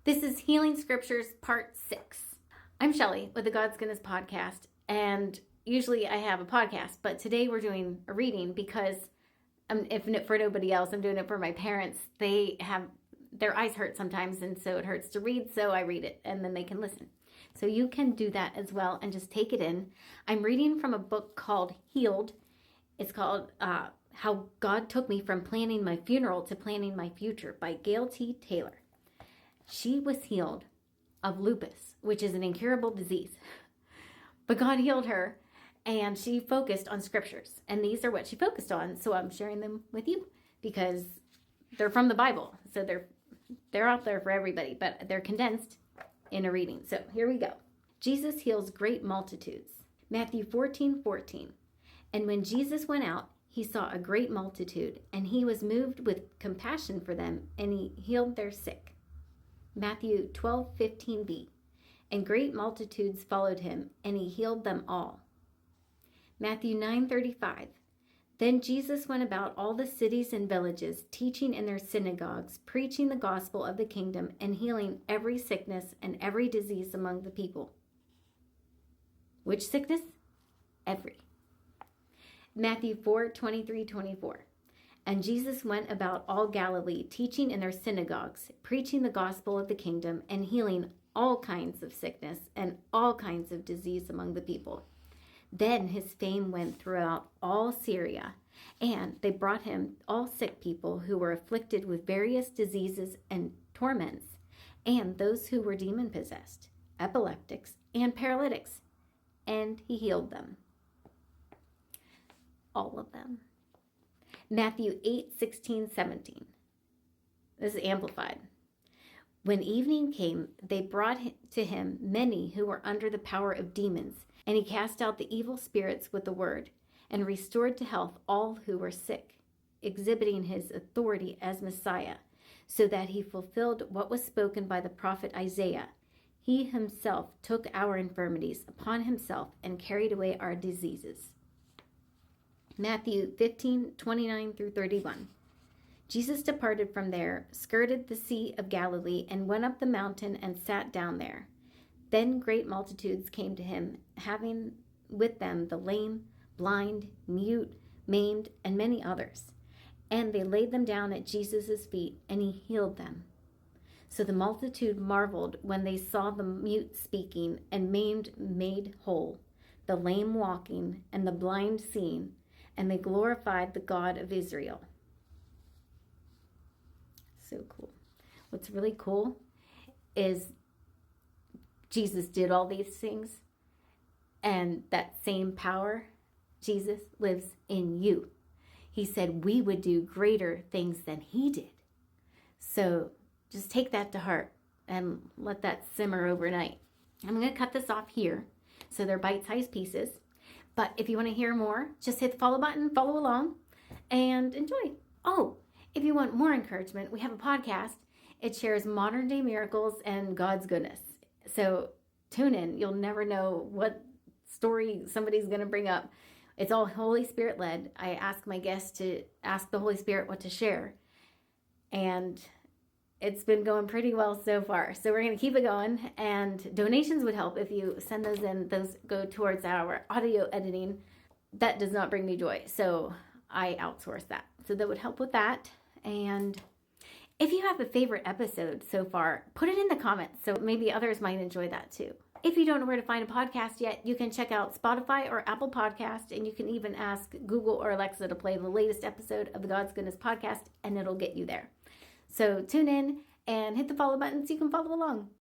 This is Healing Scriptures Part 6. I'm Shelly with the God's Goodness Podcast, and usually I have a podcast, but today we're doing a reading because, if for nobody else, I'm doing it for my parents. They have, their eyes hurt sometimes, and so it hurts to read, so I read it, and then they can listen. So you can do that as well and just take it in. I'm reading from a book called Healed. It's called How God Took Me from Planning My Funeral to Planning My Future by Gail T. Taylor. She was healed of lupus, which is an incurable disease. But God healed her, and she focused on scriptures. And these are what she focused on, so I'm sharing them with you because they're from the Bible. So they're out there for everybody, but they're condensed in a reading. So here we go. Jesus heals great multitudes. Matthew 14:14. And when Jesus went out, he saw a great multitude, and he was moved with compassion for them, and he healed their sick. Matthew 12:15b. And great multitudes followed him, and he healed them all. Matthew 9:35. Then Jesus went about all the cities and villages, teaching in their synagogues, preaching the gospel of the kingdom, and healing every sickness and every disease among the people. Which sickness? Every. Matthew 4:23-24. And Jesus went about all Galilee, teaching in their synagogues, preaching the gospel of the kingdom, and healing all kinds of sickness and all kinds of disease among the people. Then his fame went throughout all Syria, and they brought him all sick people who were afflicted with various diseases and torments, and those who were demon-possessed, epileptics, and paralytics, and he healed them. All of them. Matthew 8:16-17. This is amplified. When evening came, they brought to him many who were under the power of demons, and he cast out the evil spirits with the word, and restored to health all who were sick, exhibiting his authority as Messiah, so that he fulfilled what was spoken by the prophet Isaiah. He himself took our infirmities upon himself and carried away our diseases. Matthew 15:29-31. Jesus departed from there, skirted the Sea of Galilee, and went up the mountain and sat down there. Then great multitudes came to him, having with them the lame, blind, mute, maimed, and many others. And they laid them down at Jesus' feet, and he healed them. So the multitude marveled when they saw the mute speaking, and maimed made whole, the lame walking, and the blind seeing, and they glorified the God of Israel. So cool. What's really cool is Jesus did all these things, and that same power, Jesus, lives in you. He said we would do greater things than he did. So just take that to heart and let that simmer overnight. I'm going to cut this off here. So they're bite-sized pieces. But if you want to hear more, just hit the follow button, follow along, and enjoy. Oh, if you want more encouragement, we have a podcast. It shares modern day miracles and God's goodness. So tune in. You'll never know what story somebody's going to bring up. It's all Holy Spirit led. I ask my guests to ask the Holy Spirit what to share. And it's been going pretty well so far. So we're going to keep it going. And donations would help if you send those in. Those go towards our audio editing. That does not bring me joy. So I outsource that. So that would help with that. And if you have a favorite episode so far, put it in the comments. So maybe others might enjoy that too. If you don't know where to find a podcast yet, you can check out Spotify or Apple Podcast. And you can even ask Google or Alexa to play the latest episode of the God's Goodness Podcast. And it'll get you there. So tune in and hit the follow button so you can follow along.